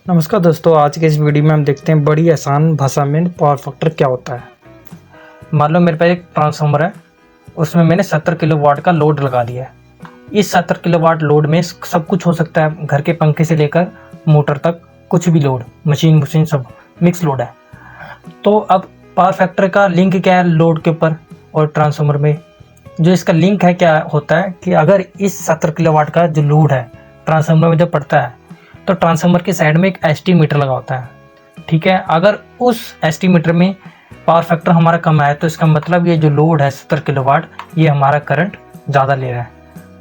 नमस्कार दोस्तों, आज के इस वीडियो में हम देखते हैं बड़ी आसान भाषा में पावर फैक्टर क्या होता है। मान लो मेरे पास एक ट्रांसफार्मर है, उसमें मैंने 70 किलोवाट का लोड लगा दिया है। इस 70 किलोवाट लोड में सब कुछ हो सकता है, घर के पंखे से लेकर मोटर तक कुछ भी लोड, मशीन सब मिक्स लोड है। तो अब पावर फैक्टर का लिंक क्या है लोड के ऊपर और ट्रांसफार्मर में? जो इसका लिंक है क्या होता है कि अगर इस 70 किलोवाट का जो लोड है ट्रांसफार्मर में जब पड़ता है तो ट्रांसफार्मर के साइड में एक एसटी मीटर लगा होता है। ठीक है, अगर उस एसटी मीटर में पावर फैक्टर हमारा कम आया तो इसका मतलब ये जो लोड है 70 किलोवाट, ये हमारा करंट ज़्यादा ले रहा है।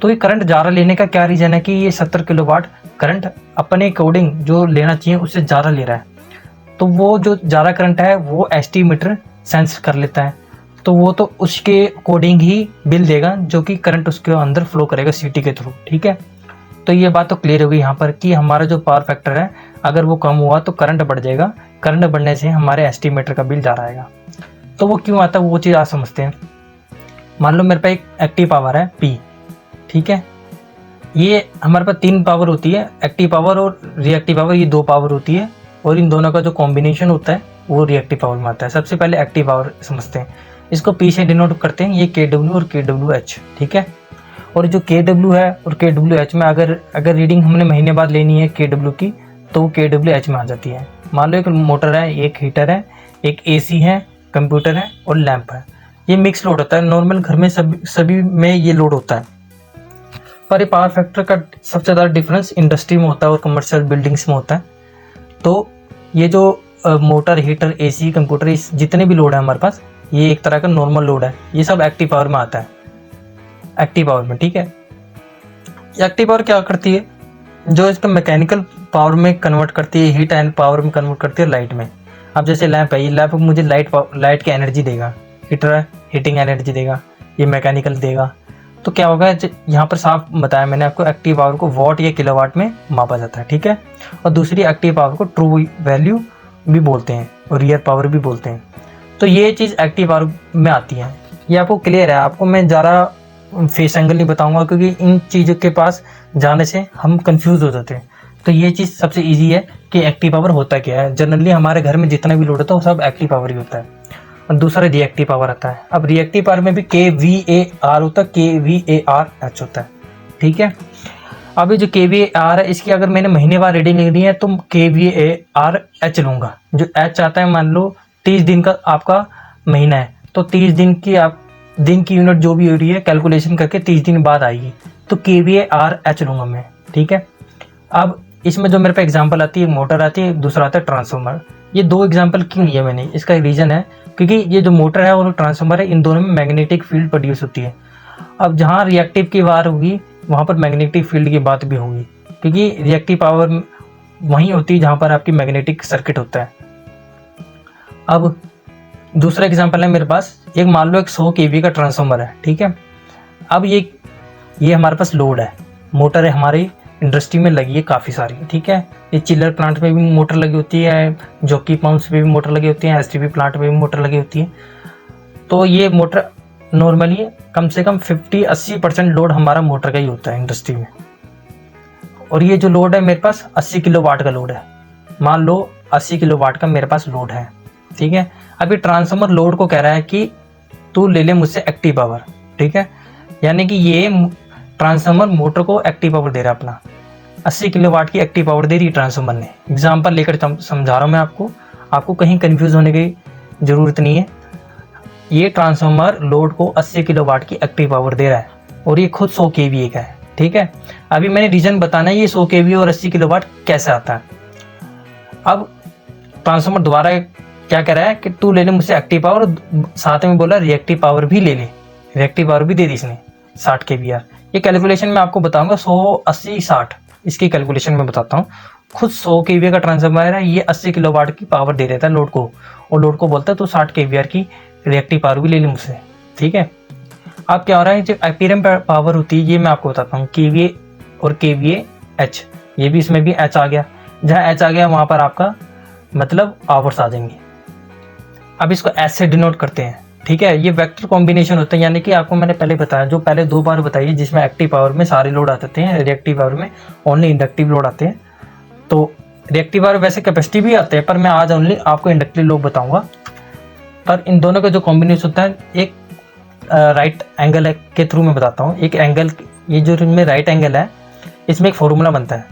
तो ये करंट ज़्यादा लेने का क्या रीज़न है कि ये 70 किलोवाट करंट अपने अकॉर्डिंग जो लेना चाहिए उससे ज़्यादा ले रहा है। तो वो जो ज़्यादा करंट है वो एसटी मीटर सेंस कर लेता है, तो वो तो उसके अकॉर्डिंग ही बिल देगा जो कि करंट उसके अंदर फ्लो करेगा सीटी के थ्रू। ठीक है, तो ये बात तो क्लियर हो गई यहाँ पर कि हमारा जो पावर फैक्टर है अगर वो कम हुआ तो करंट बढ़ जाएगा, करंट बढ़ने से हमारे एस्टिमेटर का बिल ज़्यादा आएगा। तो वो क्यों आता है वो चीज़ आप समझते हैं। मान लो मेरे पास एक एक्टिव पावर है P, ठीक है, ये हमारे पास 3 पावर होती है, एक्टिव पावर और रिएक्टिव पावर, ये 2 पावर होती है और इन दोनों का जो कॉम्बिनेशन होता है वो रिएक्टिव पावर में आता है। सबसे पहले एक्टिव पावर समझते हैं, इसको P से डिनोट करते हैं, ये KW और KWH। ठीक है, और जो KW है और KWH में अगर रीडिंग हमने महीने बाद लेनी है KW की तो वो KWH में आ जाती है। मान लो एक मोटर है, एक हीटर है, एक AC है, कंप्यूटर है और लैंप है। ये मिक्स लोड होता है, नॉर्मल घर में सभी में ये लोड होता है। पर ये पावर फैक्टर का सबसे ज़्यादा डिफरेंस इंडस्ट्री में होता है और कमर्शियल बिल्डिंग्स में होता है। तो ये जो मोटर, हीटर, AC, कंप्यूटर, इस जितने भी लोड है हमारे पास, ये एक तरह का नॉर्मल लोड है, ये सब एक्टिव पावर में आता है, एक्टिव पावर में। ठीक है, एक्टिव पावर क्या करती है, जो इसका मैकेनिकल पावर में कन्वर्ट करती है, हीट एंड पावर में कन्वर्ट करती है लाइट में। अब जैसे लैंप है, ये लैंप मुझे लाइट की एनर्जी देगा, हीटर है हीटिंग एनर्जी देगा, ये मैकेनिकल देगा। तो क्या होगा, यहाँ पर साफ बताया मैंने आपको, एक्टिव पावर को वॉट या किलोवाट में मापा जाता है। ठीक है, और दूसरी एक्टिव पावर को ट्रू वैल्यू भी बोलते हैं और रियल पावर भी बोलते हैं। तो ये चीज़ एक्टिव पावर में आती है। ये आपको क्लियर है? आपको मैं ज़्यादा फेस एंगल नहीं बताऊंगा क्योंकि इन चीज़ों के पास जाने से हम कंफ्यूज हो जाते हैं। तो ये चीज़ सबसे इजी है कि एक्टिव पावर होता क्या है। जनरली हमारे घर में जितना भी लोड होता है वो सब एक्टिव पावर ही होता है। और दूसरा रिएक्टिव पावर आता है। अब रिएक्टिव पावर में भी KVAR होता है, KVARH होता है। ठीक है, अब ये जो KVAR है इसकी अगर मैंने महीने बाद रीडिंग लेनी है तो KVARH लूँगा। जो H आता है, मान लो 30 दिन का आपका महीना है तो 30 दिन की आप दिन की यूनिट जो भी हो रही है कैलकुलेशन करके 30 दिन बाद आएगी, तो KVARH लूँगा मैं। ठीक है, अब इसमें जो मेरे पे एग्जांपल आती है, मोटर आती है, दूसरा आता है ट्रांसफार्मर। ये 2 एग्जांपल क्यों लिया मैंने, इसका रीज़न है क्योंकि ये जो मोटर है और ट्रांसफार्मर है, इन दोनों में मैग्नेटिक फील्ड प्रोड्यूस होती है। अब जहाँ रिएक्टिव की बात होगी वहाँ पर मैग्नेटिक फील्ड की बात भी होगी, क्योंकि रिएक्टिव पावर वहीं होती है जहाँ पर आपकी मैग्नेटिक सर्किट होता है। अब दूसरा एग्जांपल है मेरे पास, एक मान लो एक 100 kV का ट्रांसफार्मर है। ठीक है, अब ये हमारे पास लोड है, मोटर है हमारी इंडस्ट्री में लगी है काफ़ी सारी। ठीक है, ये चिलर प्लांट में भी मोटर लगी होती है, जॉकी पंप्स में भी मोटर लगी होती है, STP प्लांट में भी मोटर लगी होती है। तो ये मोटर नॉर्मली कम से कम 50-80% लोड हमारा मोटर का ही होता है इंडस्ट्री में। और ये जो लोड है मेरे पास 80 किलोवाट का लोड है। मान लो 80 किलोवाट का मेरे पास लोड है। ठीक है, अभी ट्रांसफार्मर लोड को कह रहा है कि तू ले ले मुझसे एक्टिव पावर। ठीक है, यानी कि ये ट्रांसफार्मर मोटर को एक्टिव पावर दे रहा है, अपना 80 किलोवाट की एक्टिव पावर दे रही है ट्रांसफार्मर ने। एग्जांपल लेकर समझा रहा हूँ मैं आपको कहीं कंफ्यूज होने की ज़रूरत नहीं है। ये ट्रांसफार्मर लोड को 80 किलोवाट की एक्टिव पावर दे रहा है और ये खुद 100 kVA का है। ठीक है, अभी मैंने रीज़न बताना है ये 100 kVA और 80 किलोवाट कैसे आता है। अब ट्रांसफार्मर दोबारा क्या कह रहा है कि तू ले ले मुझसे एक्टिव पावर, साथ में बोला रिएक्टिव पावर भी ले ले, रिएक्टिव पावर भी दे दी इसने 60 kVA। ये कैलकुलेशन मैं आपको बताऊंगा, 100, 80, 60 इसकी कैलकुलेशन में बताता हूँ। खुद 100 kVA का ट्रांसफार्मर है, ये 80 किलोवाट की पावर दे देता है लोड को, और लोड को बोलता है तो 60 kVA की रिएक्टिव पावर भी ले ले मुझसे। ठीक है, अब क्या हो रहा है, जो एपीएम पावर होती है ये मैं आपको बताता हूँ, KVA और KVAH, ये भी इसमें भी H आ गया। जहाँ H आ गया वहाँ पर आपका मतलब आवर्स आ जाएंगे। अब इसको S से डिनोट करते हैं। ठीक है, ये वेक्टर कॉम्बिनेशन होता है, यानी कि आपको मैंने पहले बताया, जो पहले 2 बार बताइए जिसमें एक्टिव पावर में सारे लोड आते हैं, रिएक्टिव पावर में ओनली इंडक्टिव लोड आते हैं। तो रिएक्टिव पावर वैसे कैपेसिटी भी आते हैं, पर मैं आज ओनली आपको इंडक्टिव लोड बताऊंगा। पर इन दोनों का जो कॉम्बिनेशन होता है, एक राइट एंगल के थ्रू मैं बताता हूँ। एक एंगल, ये जो इनमें राइट एंगल है, इसमें एक फॉर्मूला बनता है,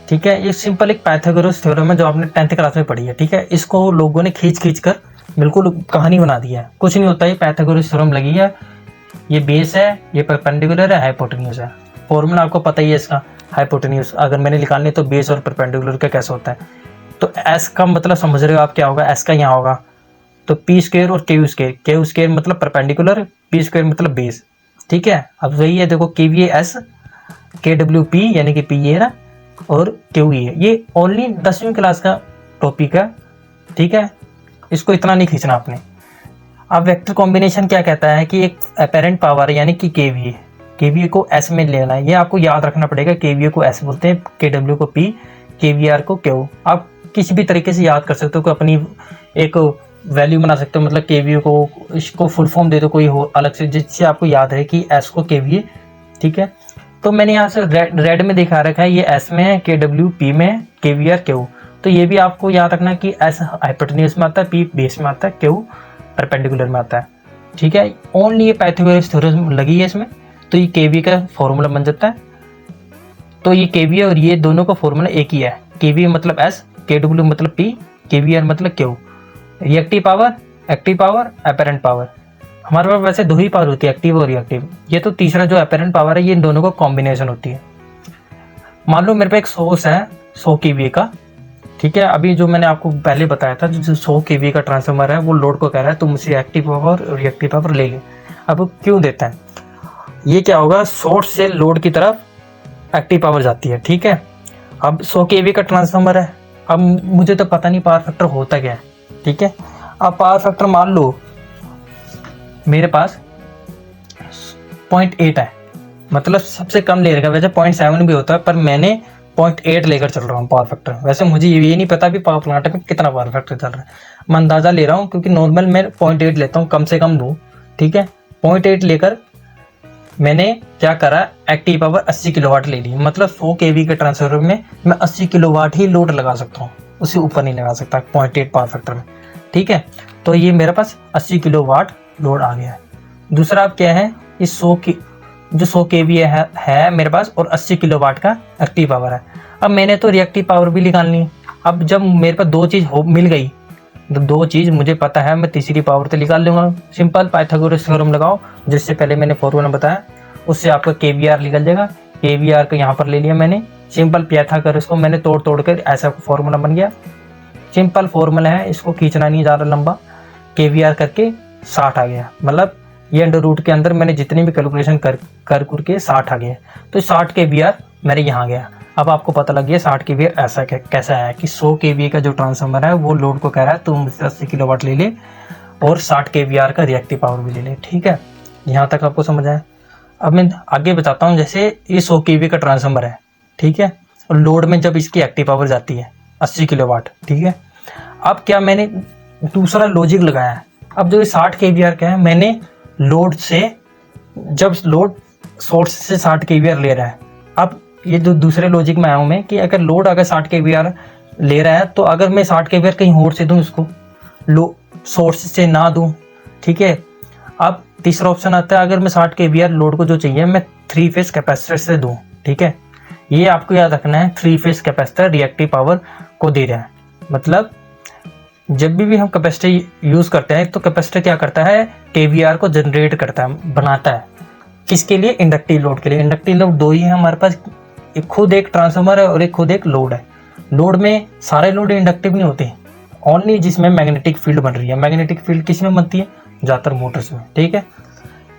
ठीक है। ये सिंपल एक पाइथागोरस थ्योरम है जो आपने 10th क्लास में पढ़ी है, ठीक है। इसको लोगों ने खींच कर बिल्कुल कहानी बना दी है। कुछ नहीं होता, ये पाइथागोरस थ्योरम लगी है, ये बेस है, ये परपेंडिकुलर है, हाइपोटेन्यूज है। फॉर्मूला आपको पता ही है इसका, हाइपोटेन्यूज अगर मैंने निकालनी तो बेस और परपेंडिकुलर का कैसे होता है। तो एस का मतलब समझ रहे हो आप क्या होगा, एस का यहाँ होगा तो पी स्क्वेयर और क्यू स्क्वेयर मतलब परपेंडिकुलर, पी स्क्वेयर मतलब बेस, ठीक है। अब वही है, देखो के वी एस, के डब्ल्यू पी यानी कि पी ए ना, और क्यू ई है। ये ओनली 10वीं क्लास का टॉपिक है, ठीक है। इसको इतना नहीं खींचना आपने। अब वेक्टर कॉम्बिनेशन क्या कहता है कि एक अपेरेंट पावर यानी कि केवीए को एस में लेना है। ये आपको याद रखना पड़ेगा, केवीए को एस बोलते हैं, के डब्ल्यू को पी, केवीआर को क्यू। आप किसी भी तरीके से याद कर सकते हो, कोई अपनी एक वैल्यू बना सकते हो, मतलब केवीए को, इसको फुल फॉर्म दे दो कोई हो अलग से, जिससे आपको याद है कि एस को केवीए, ठीक है। तो मैंने यहाँ से रेड में दिखा रखा है, ये एस में है, के डब्ल्यू पी में, केवीआर क्यू। तो ये भी आपको याद रखना कि एस हाइपोटेन्यूज में आता है, पी बेस में आता है, क्यू परपेंडिकुलर में आता है, ठीक है। ओनली ये पाइथागोरस थ्योरम लगी है इसमें, तो ये केवी का फॉर्मूला बन जाता है। तो ये केवी और ये दोनों का फॉर्मूला एक ही है, केवी मतलब एस, के डब्ल्यू मतलब पी, केवीआर मतलब Q. Reactive power, active power, apparent power. हमारे पास वैसे दो ही पावर होती है, एक्टिव और रिएक्टिव। ये तो तीसरा जो अपेरेंट पावर है, ये इन दोनों का कॉम्बिनेशन होती है। मान लो मेरे पे एक सोर्स है 100 केवीए का, ठीक है। अभी जो मैंने आपको पहले बताया था, जो 100 केवीए का ट्रांसफार्मर है, वो लोड को कह रहा है तुम मुझसे एक्टिव पावर और रिएक्टिव पावर ले ले। अब क्यों देता है, ये क्या होगा, सोर्स से लोड की तरफ एक्टिव पावर जाती है, ठीक है। अब 100 केवी का ट्रांसफार्मर है, अब मुझे तो पता नहीं पावर फैक्टर होता क्या है, ठीक है। अब पावर फैक्टर मान लो मेरे पास 0.8 है, मतलब सबसे कम ले रखा है। वैसे 0.7 भी होता है, पर मैंने 0.8 लेकर चल रहा हूँ पावर फैक्टर। वैसे मुझे ये नहीं पता भी पावर प्लांट में कितना पावर फैक्टर चल रहा है, मैं अंदाजा ले रहा हूँ, क्योंकि नॉर्मल मैं 0.8 लेता हूँ, कम से कम लूँ, ठीक है। 0.8 लेकर मैंने क्या करा, एक्टिव पावर 80 किलोवाट ले ली। मतलब 100 केवी के ट्रांसफार्मर में मैं 80 किलोवाट ही लोड लगा सकता हूँ, उससे ऊपर नहीं लगा सकता 0.8 पावर फैक्टर में, ठीक है। तो ये मेरे पास 80 किलोवाट लोड आ गया है। दूसरा अब क्या है, इस 100 केवी है मेरे पास, और 80 किलोवाट का एक्टिव पावर है। अब मैंने तो रिएक्टिव पावर भी निकालनी है। अब जब मेरे पास दो चीज़ मिल गई, तो दो चीज़ मुझे पता है, मैं तीसरी पावर तो निकाल लूँगा। सिंपल पाइथागोरस थ्योरम लगाओ, जिससे पहले मैंने फॉर्मूला बताया, उससे आपका केवीआर निकल जाएगा। केवीआर को यहाँ पर ले लिया मैंने, सिंपल पाइथागोरस को मैंने तोड़ कर ऐसा फॉर्मूला बन गया। सिंपल फॉर्मूला है, इसको खींचना नहीं ज़्यादा लंबा। केवीआर करके 60 आ गया, मतलब ये अंडर रूट के अंदर मैंने जितनी भी कैलकुलेशन कर के 60 आ गया। तो 60 केवीआर मेरे यहाँ गया। अब आपको पता लग गया 60 केवीआर ऐसा कैसा है कि 100 केवीए का जो ट्रांसफार्मर है वो लोड को कह रहा है तुम मुझसे 80 किलोवाट ले ले, और 60 केवीआर का रिएक्टिव पावर भी ले ले, ठीक है। यहाँ तक आपको समझ आया। अब मैं आगे बताता हूँ। जैसे ये 100 केवीए का ट्रांसफार्मर है, ठीक है, और लोड में जब इसकी एक्टिव पावर जाती है 80 किलोवाट, ठीक है। अब क्या मैंने दूसरा लॉजिक लगाया है। अब जो 60 केवीआर का है, मैंने लोड से, जब लोड सोर्स से 60 केवीआर ले रहा है, अब ये जो दूसरे लॉजिक में आया हूँ मैं कि अगर लोड अगर 60 केवीआर ले रहा है, तो अगर मैं 60 केवीआर कहीं और से दूँ, इसको सोर्स से ना दूँ, ठीक है। अब तीसरा ऑप्शन आता है, अगर मैं 60 केवीआर लोड को जो चाहिए मैं 3 फेज कैपेसिटर से दूँ, ठीक है। ये आपको याद रखना है, 3 फेज कैपेसिटर रिएक्टिव पावर को दे रहा है। मतलब जब भी हम कैपेसिटर यूज़ करते हैं, तो कैपेसिटर क्या करता है, केवीआर को जनरेट करता है, बनाता है। किसके लिए, इंडक्टिव लोड के लिए। इंडक्टिव लोड दो ही है हमारे पास, एक खुद एक ट्रांसफार्मर है और एक खुद एक लोड है। लोड में सारे लोड इंडक्टिव नहीं होते, ओनली जिसमें मैग्नेटिक फील्ड बन रही है। मैग्नेटिक फील्ड किस में बनती है, ज़्यादातर मोटर्स में, ठीक है।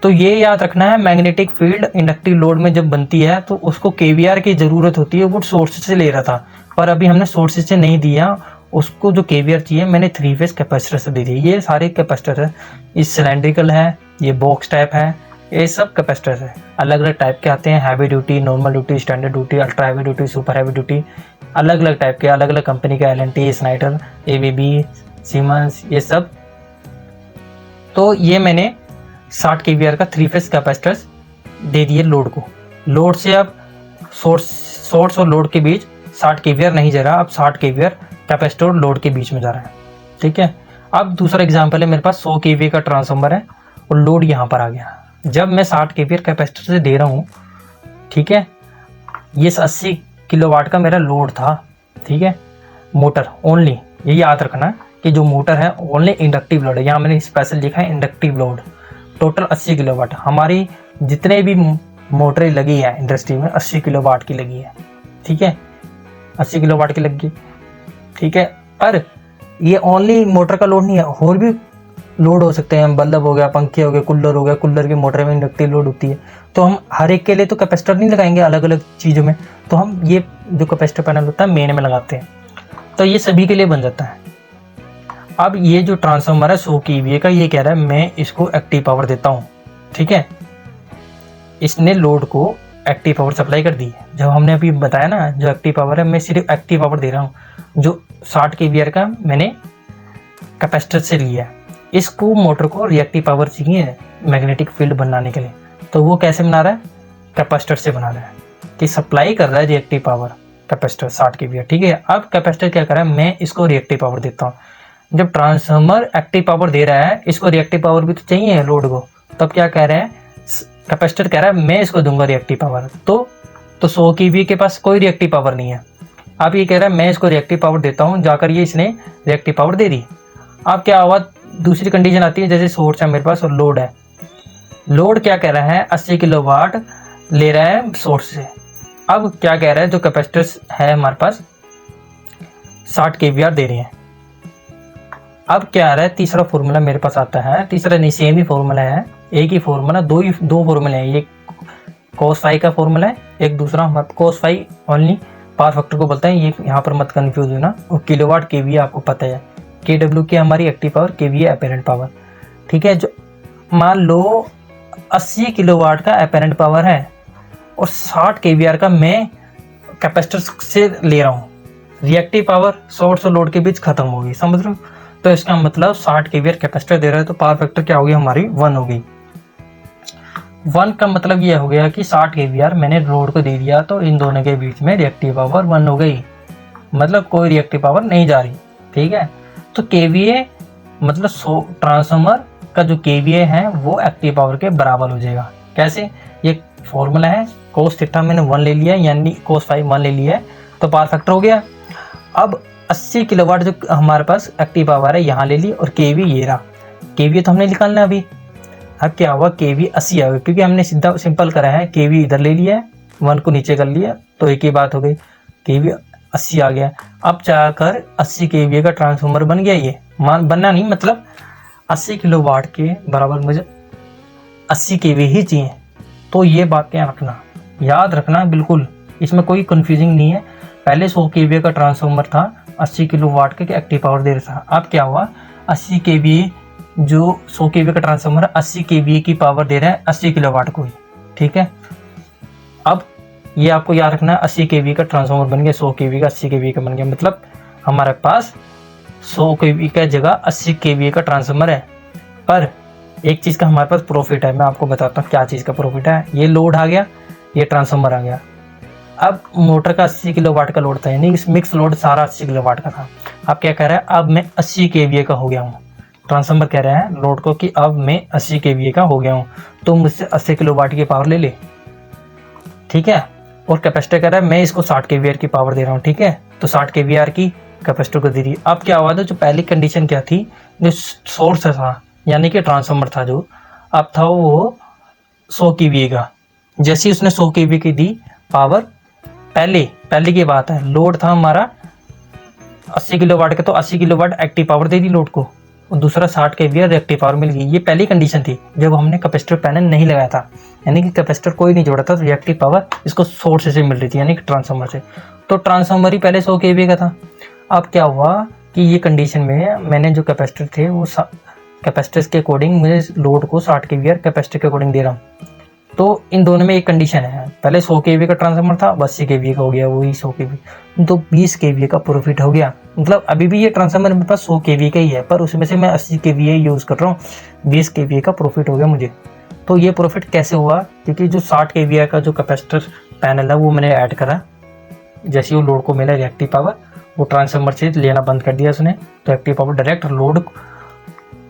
तो ये याद रखना है, मैग्नेटिक फील्ड इंडक्टिव लोड में जब बनती है तो उसको केवीआर की ज़रूरत होती है। वो सोर्स से ले रहा था, पर अभी हमने सोर्स से नहीं दिया, उसको जो केवीआर चाहिए मैंने 3 फेज कैपेसिटर से दे दी। ये सारे कैपेसिटर है, ये सिलेंड्रिकल है, ये बॉक्स टाइप है, ये सब कैपेसिटर है। अलग अलग टाइप के आते हैं, heavy duty, normal duty, standard duty, ultra heavy duty, super heavy duty, अलग अलग टाइप के, अलग अलग कंपनी के, LNT, स्नाइडर, ABB, सीमेंस, ये सब। तो ये मैंने 60 केवीआर का 3 फेज कैपेसिटर दे दिए लोड को। लोड से अब सोर्स और लोड के बीच 60 केवीआर नहीं जा रहा, अब 60 केवीआर कैपेसिटर और लोड के बीच में जा रहा है। ठीक है, अब दूसरा एग्जाम्पल है, मेरे पास 100 केवीए का ट्रांसफार्मर है और लोड यहाँ पर आ गया। जब मैं 60 केवीआर कैपेसिटर से दे रहा हूँ, ठीक है, ये 80 किलोवाट का मेरा लोड था। ठीक है, मोटर ओनली, ये याद रखना कि जो मोटर है ओनली इंडक्टिव लोड है, यहाँ मैंने स्पेशल लिखा है इंडक्टिव लोड। टोटल 80 किलोवाट, हमारी जितने भी मोटरें लगी है इंडस्ट्री में 80 किलोवाट की लगी है। ठीक है, 80 किलोवाट की लगी। ठीक है, पर ये ओनली मोटर का लोड नहीं है, और भी लोड हो सकते हैं, बल्ब हो गया, पंखे हो गए, कूलर हो गया। कूलर की मोटर में इंडक्टिव लोड होती है, तो हम हर एक के लिए तो कैपेसिटर नहीं लगाएंगे अलग अलग चीज़ों में, तो हम ये जो कैपेसिटर पैनल होता है मेन में लगाते हैं, तो ये सभी के लिए बन जाता है। अब ये जो ट्रांसफार्मर है 100 केवीए का, ये कह रहा है मैं इसको एक्टिव पावर देता हूँ। ठीक है, इसने लोड को एक्टिव पावर सप्लाई कर दी है। जब हमने अभी बताया ना, जो एक्टिव पावर है मैं सिर्फ एक्टिव पावर दे रहा हूँ, जो 60 केवीआर का मैंने कैपेसिटर से लिया है। इसको मोटर को रिएक्टिव पावर चाहिए मैग्नेटिक फील्ड बनाने के लिए, तो वो कैसे बना रहा है, कैपेसिटर से बना रहा है, कि सप्लाई कर रहा है रिएक्टिव पावर कैपेसिटर 60 केवीआर। ठीक है, अब कैपेसिटर क्या कर रहा है, मैं इसको रिएक्टिव पावर देता हूँ। जब ट्रांसफार्मर एक्टिव पावर दे रहा है, इसको रिएक्टिव पावर भी तो चाहिए लोड को, तब क्या कह रहे हैं, कैपेसिटर कह रहा है मैं इसको दूंगा रिएक्टिव पावर। तो 100 केवीए के पास कोई रिएक्टिव पावर नहीं है। अब ये कह रहा है मैं इसको रिएक्टिव पावर देता हूँ, जाकर ये इसने रिएक्टिव पावर दे दी। अब क्या हुआ, दूसरी कंडीशन आती है, जैसे सोर्स है मेरे पास और लोड है। लोड क्या कह रहा है, 80 किलोवाट ले रहा है सोर्स से। अब क्या कह रहा है, जो कैपेसिटर है हमारे पास 60 केवीआर दे रहे हैं। अब क्या आ रहा है, तीसरा फॉर्मूला मेरे पास आता है, तीसरा नहीं सेम ही फॉर्मूला है, एक ही फॉर्मूला, दो फॉर्मूले हैं। ये cos फाई का फॉर्मूला है, एक दूसरा cos phi only power factor को बोलता है, ये यहाँ पर मत कंफ्यूज होना। और किलोवाट केवीए आपको पता है, KW की हमारी active power, KVA apparent power. ठीक है, जो मान लो 80 किलोवाट का अपेरेंट पावर है और 60 केवीआर का मैं कैपेसिटर से ले रहा हूँ, रिएक्टिव पावर सोर्स और लोड के बीच खत्म होगी, समझ रहे हो। तो इसका मतलब 60 केवीआर कैपेसिटर दे रहा है, तो पावर फैक्टर क्या होगी हमारी, 1 हो गई। 1 का मतलब ये हो गया कि 60 केवीआर मैंने लोड को दे दिया, तो इन दोनों के बीच में रिएक्टिव पावर 1 हो गई, मतलब कोई रिएक्टिव पावर नहीं जा रही। ठीक है, तो केवीए मतलब ट्रांसफार्मर का जो केवीए है वो एक्टिव पावर के बराबर हो जाएगा। कैसे, ये फॉर्मूला है, cos थीटा मैंने 1 ले लिया, यानी cos फाई 1 ले लिया है, तो पावर फैक्टर हो गया। अब 80 किलोवाट जो हमारे पास एक्टिव पावर है यहाँ ले ली, और केवी ये रहा, केवी तो हमने निकालना है अभी। अब क्या हुआ, केवी 80 आ गया, क्योंकि हमने सीधा सिंपल करा है, केवी इधर ले लिया है, 1 को नीचे कर लिया, तो एक ही बात हो गई, केवी 80 आ गया। अब जाकर 80 केवीए का ट्रांसफार्मर बन गया। ये बनना नहीं, मतलब 80 किलोवाट के बराबर मुझे 80 केवी ही चाहिए। तो ये बातें रखना, याद रखना बिल्कुल, इसमें कोई कंफ्यूजिंग नहीं है। पहले 100 केवीए का ट्रांसफार्मर था, 80 किलोवाट के एक्टिव पावर दे रहा था। अब क्या हुआ, 80 केवीए, जो 100 केवीए का ट्रांसफार्मर 80 केवीए की पावर दे रहा है 80 किलोवाट को ही। ठीक है, अब ये आपको याद रखना है, 80 केवीए का ट्रांसफार्मर बन गया, 100 केवीए का 80 केवीए का बन गया, मतलब हमारे पास 100 केवीए का जगह 80 केवीए का ट्रांसफार्मर है। पर एक चीज़ का हमारे पास प्रॉफिट है, मैं आपको बताता हूँ क्या चीज़ का प्रॉफिट है। ये लोड आ गया, ये ट्रांसफार्मर आ गया। अब मोटर का 80 किलोवाट का लोड था, यानी इस मिक्स लोड सारा 80 किलोवाट का था। अब क्या कह रहा है, अब मैं 80 केवीए का हो गया हूँ। ट्रांसफार्मर कह रहा है लोड को कि अब मैं 80 केवीए का हो गया हूँ, तो मुझसे 80 किलोवाट की पावर ले ले। ठीक है, और कैपेसिटर कह रहा है मैं इसको 60 केवीआर की पावर दे रहा हूँ। ठीक है, तो 60 केवीआर की कैपेसिटर को दे रही है। अब क्या हुआ था, जो पहली कंडीशन क्या थी, जो सोर्स था यानी कि ट्रांसफार्मर था, जो अब था वो 100 केवीए का। जैसे उसने 100 केवीए की दी पावर, पहले की बात है, लोड था हमारा 80 किलोवाट का, तो 80 किलोवाट एक्टिव पावर दे दी लोड को, और दूसरा 60 केवीआर रिएक्टिव पावर मिल गई। ये पहली कंडीशन थी जब हमने कैपेसिटर पैनल नहीं लगाया था, यानी कि कैपेसिटर कोई नहीं जोड़ा था, तो रिएक्टिव पावर इसको सोर्स से मिल रही थी, यानी कि ट्रांसफार्मर से। तो ट्रांसफार्मर ही पहले 100 केवीए का था। अब क्या हुआ कि ये कंडीशन में मैंने जो कैपेसिटर थे वो कैपेसिटर के अकॉर्डिंग मुझे लोड को 60 केवीआर कैपेसिटर के अकॉर्डिंग दे रहा हूँ। तो इन दोनों में एक कंडीशन है, पहले 100 केवीए का ट्रांसफार्मर था, 80 केवीए का हो गया, वही 100 केवीए, तो 20 केवीए का प्रॉफिट हो गया। मतलब अभी भी ये ट्रांसफार्मर मेरे पास 100 केवीए का ही है, पर उसमें से मैं 80 केवीए यूज़ कर रहा हूँ, 20 केवीए का प्रॉफिट हो गया मुझे। तो ये प्रॉफिट कैसे हुआ, क्योंकि जो 60 केवीए का जो कैपेसिटर पैनल है वो मैंने ऐड करा, जैसे वो लोड को मिला रिएक्टिव पावर, वो ट्रांसफार्मर से लेना बंद कर दिया उसने, तो active power direct load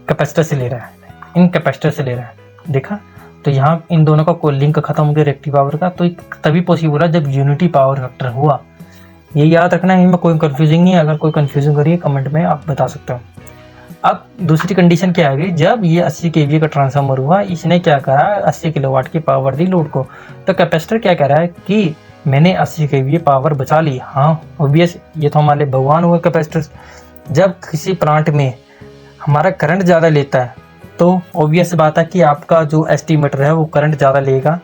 capacitor से ले रहा है, इन कैपेसिटर से ले रहा है। देखा, तो यहाँ इन दोनों का कोई लिंक खत्म हो गया रिएक्टिव पावर का, तो तभी पॉसिबल है जब यूनिटी पावर फैक्टर हुआ। ये याद रखना है, इनमें कोई कंफ्यूजिंग नहीं है। अगर कोई कंफ्यूजन करिए कमेंट में आप बता सकते हो। अब दूसरी कंडीशन क्या आ गई, जब ये 80 kVA का ट्रांसफार्मर हुआ, इसने क्या करा, 80 किलोवाट की पावर दी लोड को, तो कैपेसिटर क्या कह रहा है कि मैंने 80 kVA पावर बचा ली। हाँ ऑब्वियस, ये तो हमारे भगवान हुए कैपेसिटर। जब किसी प्लांट में हमारा करंट ज़्यादा लेता है तो ऑब्वियस बात है कि आपका जो एस्टीमीटर है वो करंट ज़्यादा लेगा,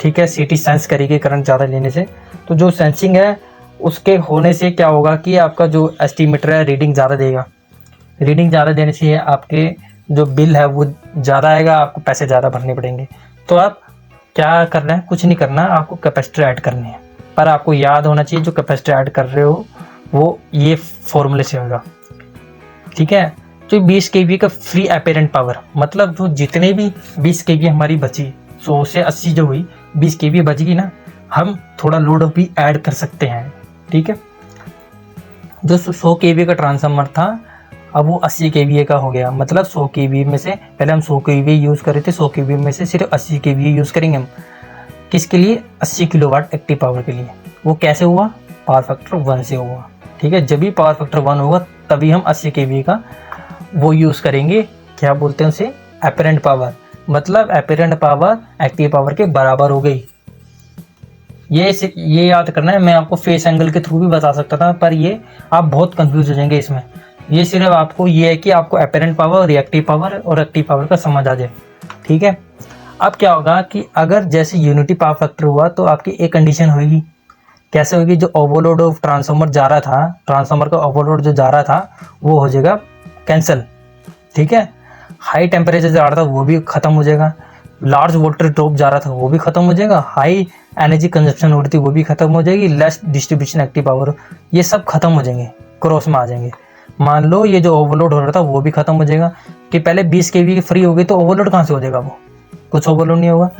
ठीक है, सीटी सेंस करेगी करंट ज़्यादा लेने से। तो जो सेंसिंग है उसके होने से क्या होगा कि आपका जो एस्टीमीटर है रीडिंग ज़्यादा देगा, रीडिंग ज़्यादा देने से आपके जो बिल है वो ज़्यादा आएगा, आपको पैसे ज़्यादा भरने पड़ेंगे। तो आप क्या करना है, कुछ नहीं करना, आपको कैपेसिटर ऐड करनी है। पर आपको याद होना चाहिए जो कैपेसिटर ऐड कर रहे हो वो ये फॉर्मूले से होगा, ठीक है। जो 20 kVA का फ्री अपीरेंट पावर, मतलब जो जितने भी 20 kVA हमारी बची, 100 से 80 जो हुई 20 kVA बचेगी ना, हम थोड़ा लोड भी ऐड कर सकते हैं, ठीक है। जो 100 kVA का ट्रांसफार्मर था अब वो 80 kVA का हो गया, मतलब 100 kVA में से पहले हम 100 kVA यूज़ कर रहे थे, 100 kVA में से सिर्फ 80 kVA यूज़ करेंगे हम। किसके लिए, 80 किलोवाट एक्टिव पावर के लिए। वो कैसे हुआ, पावर फैक्टर 1 से हुआ, ठीक है। जब भी पावर फैक्टर 1 होगा तभी हम 80 kVA का वो यूज़ करेंगे, क्या बोलते हैं उसे, अपरेंट पावर। मतलब अपरेंट पावर एक्टिव पावर के बराबर हो गई। ये याद करना है। मैं आपको फेस एंगल के थ्रू भी बता सकता था, पर ये आप बहुत कंफ्यूज हो जाएंगे इसमें। ये सिर्फ आपको ये है कि आपको अपरेंट पावर, रिएक्टिव पावर और एक्टिव पावर का समझ आ जाए, ठीक है। अब क्या होगा कि अगर जैसे यूनिटी पावर फैक्टर हुआ तो आपकी एक कंडीशन होगी, कैसे होगी, जो ओवरलोड ऑफ ट्रांसफार्मर जा रहा था, ट्रांसफार्मर का ओवरलोड जो जा रहा था वो हो जाएगा कैंसिल, ठीक है। हाई टेम्परेचर जा रहा था वो भी खत्म हो जाएगा, लार्ज वोल्टेज ड्रॉप जा रहा था वो भी खत्म हो जाएगा, हाई एनर्जी कंजप्शन हो रही थी वो भी खत्म हो जाएगी, लेस डिस्ट्रीब्यूशन एक्टिव पावर, ये सब खत्म हो जाएंगे, क्रॉस में आ जाएंगे। मान लो ये जो ओवरलोड हो रहा था वो भी खत्म हो जाएगा, कि पहले 20 kVA फ्री हो गई तो ओवरलोड कहाँ से हो जाएगा, वो कुछ ओवरलोड नहीं होगा।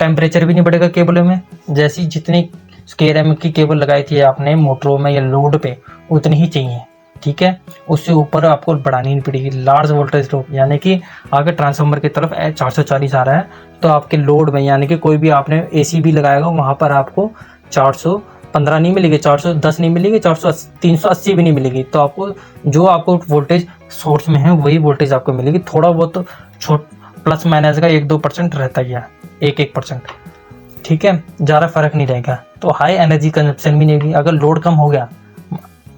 टेम्परेचर भी नहीं बढ़ेगा केबल में, जैसी जितनी स्केयर की केबल लगाई थी आपने मोटरों में या लोड पे उतनी ही चाहिए, ठीक है। उससे ऊपर आपको बढ़ानी नहीं पड़ेगी। लार्ज वोल्टेज ड्रॉप यानी कि अगर ट्रांसफार्मर की तरफ 440 आ रहा है तो आपके लोड में यानी कि कोई भी आपने एसी भी लगाएगा वहाँ पर आपको 415 नहीं मिलेगी, 410 नहीं मिलेगी, 380 भी नहीं मिलेगी। तो आपको जो आपको वोल्टेज सोर्स में है वही वोल्टेज आपको मिलेगी। थोड़ा बहुत तो प्लस माइनस का 1-2% रहता गया, 1-1%, ठीक है, ज़्यादा फर्क नहीं रहेगा। तो हाई एनर्जी कंजप्शन भी नहीं होगी। अगर लोड कम हो गया,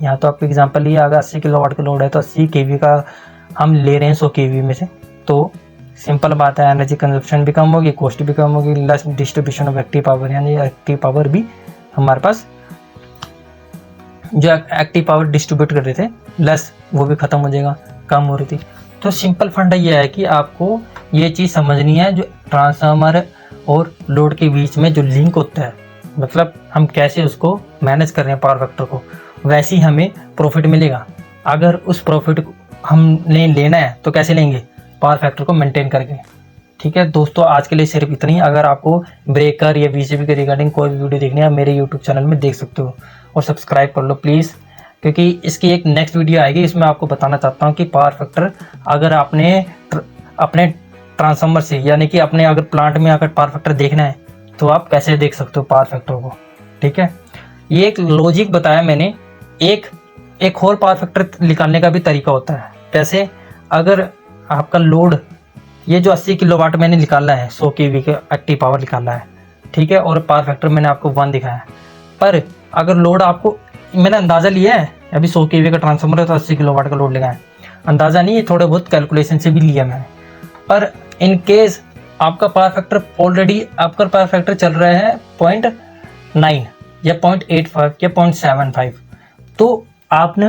यहाँ तो आपको एग्जांपल लिया, अगर 80 किलोवाट का लोड है तो 80 kVA का हम ले रहे हैं 100 kVA में से, तो सिंपल बात है एनर्जी कंजप्शन भी कम होगी, कॉस्ट भी कम होगी, less distribution of active power, यानी एक्टिव पावर भी हमारे पास जो एक्टिव पावर डिस्ट्रीब्यूट कर रहे थे लेस, वो भी खत्म हो जाएगा, कम हो रही थी। तो सिंपल फंडा ये है कि आपको ये चीज़ समझनी है, जो ट्रांसफार्मर और लोड के बीच में जो लिंक होता है, मतलब हम कैसे उसको मैनेज कर रहे हैं पावर फैक्टर को, वैसे ही हमें प्रॉफिट मिलेगा। अगर उस प्रॉफिट को हमने लेना है तो कैसे लेंगे, पावर फैक्टर को मेंटेन करके, ठीक है। दोस्तों आज के लिए सिर्फ इतना ही। अगर आपको ब्रेकर या वीसीबी के रिगार्डिंग कोई वीडियो देखनी है मेरे यूट्यूब चैनल में देख सकते हो, और सब्सक्राइब कर लो प्लीज़, क्योंकि इसकी एक नेक्स्ट वीडियो आएगी। इसमें आपको बताना चाहता हूँ कि पावर फैक्टर अगर आपने अपने ट्रांसफार्मर से यानी कि अपने अगर प्लांट में अगर पावर फैक्टर देखना है तो आप कैसे देख सकते हो पावर फैक्टर को, ठीक है। ये एक लॉजिक बताया मैंने। एक और पावर फैक्टर निकालने का भी तरीका होता है। कैसे, अगर आपका लोड ये जो 80 किलोवाट मैंने निकाला है, 100 kVA का एक्टिव पावर निकाला है, ठीक है, और पावर फैक्टर मैंने आपको 1 दिखाया है। पर अगर लोड आपको, मैंने अंदाज़ा लिया है, अभी 100 kVA का ट्रांसफार्मर है तो 80 किलोवाट का लोड लगाया है, अंदाज़ा नहीं है, थोड़े बहुत कैलकुलेशन से भी लिया मैंने। पर इन केस आपका पावर फैक्टर ऑलरेडी, आपका पावर फैक्टर चल रहा है 0.9 या 0.85 या 0.75, तो आपने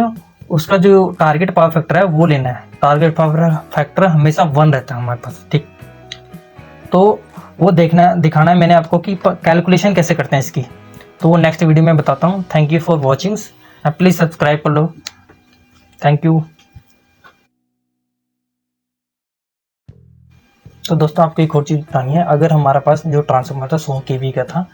उसका जो टारगेट पावर फैक्टर है वो लेना है। टारगेट पावर फैक्टर हमेशा 1 रहता है हमारे पास, ठीक। तो वो दिखाना है मैंने आपको कि कैलकुलेशन कैसे करते हैं इसकी, तो वो नेक्स्ट वीडियो में बताता हूँ। Thank you for watching, please subscribe कर लो, थैंक यू। तो दोस्तों आपको एक और चीज़ बतानी है। अगर हमारे पास जो ट्रांसफार्मर था 100 kVA का था,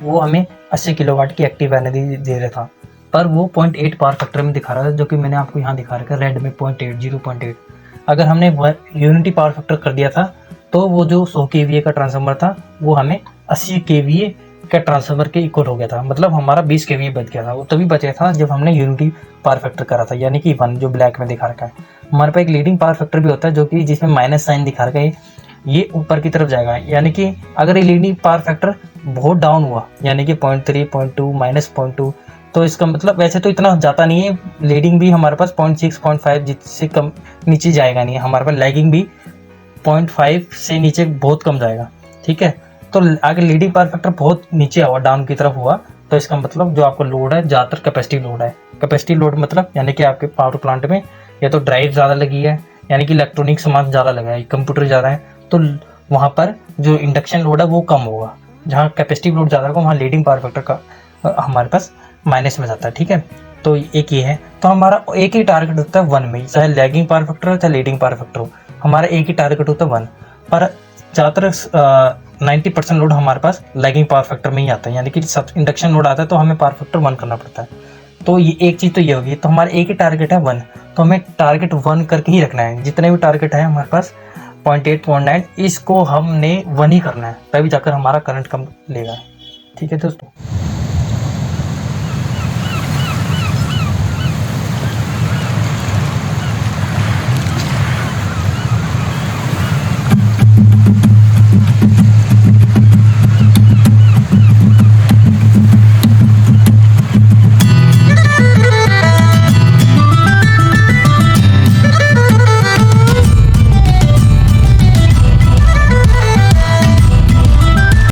वो हमें 80 किलोवाट की एक्टिव एनर्जी दे रहा था, पर वो 0.8 पावर फैक्टर में दिखा रहा था, जो कि मैंने आपको यहाँ दिखा रखा है रेड में 0.8 0.8। अगर हमने यूनिटी पावर फैक्टर कर दिया था तो वो जो 100 केवीए का ट्रांसफार्मर था वो हमें 80 केवीए का ट्रांसफार्मर के इक्वल हो गया था, मतलब हमारा 20 केवीए बच गया था। वो तभी बचा था जब हमने यूनिटी पावर फैक्टर करा था, यानी कि 1 जो ब्लैक में दिखा रखा है। हमारे पास एक लीडिंग पावर फैक्टर भी होता है जो कि जिसमें माइनस साइन दिखा रखा है, ये ऊपर की तरफ जाएगा, यानी कि अगर ये लीडिंग पावर फैक्टर बहुत डाउन हुआ, यानी कि 0.3 0.2 -0.2, तो इसका मतलब वैसे तो इतना जाता नहीं है, लीडिंग भी हमारे पास 0.6 0.5 जिससे कम नीचे जाएगा नहीं, हमारे पास लैगिंग भी 0.5 से नीचे बहुत कम जाएगा, ठीक है। तो अगर लीडिंग पावर फैक्टर बहुत नीचे हुआ, डाउन की तरफ हुआ, तो इसका मतलब जो आपका लोड है ज़्यादातर कैपेसिटी लोड है। कैपेसिटी लोड मतलब यानी कि आपके पावर प्लांट में या तो ड्राइव ज़्यादा लगी है, यानी कि इलेक्ट्रॉनिक सामान ज़्यादा लगा है, कंप्यूटर ज़्यादा है, तो वहाँ पर जो इंडक्शन लोड है वो कम होगा। जहाँ कैपेसिटी लोड ज़्यादा होगा वहाँ लीडिंग पावर फैक्टर का हमारे पास माइनस में जाता है, ठीक है। तो एक ये है, तो हमारा एक ही टारगेट होता है 1 में, चाहे लैगिंग पावर फैक्टर हो चाहे लीडिंग पावर फैक्टर हो, हमारा एक ही टारगेट होता है 1। पर ज़्यादातर 90% लोड हमारे पास लैगिंग पावर फैक्टर में ही आता है, यानी कि सब इंडक्शन लोड आता है तो हमें पावर फैक्टर 1 करना पड़ता है। तो ये एक चीज़ तो ये होगी, तो हमारा एक ही टारगेट है 1, तो हमें टारगेट 1 करके ही रखना है। जितने भी टारगेट है हमारे पास 0.8 0.9 इसको हमने 1 ही करना है, तभी जाकर हमारा करंट कम लेगा, ठीक है दोस्तों।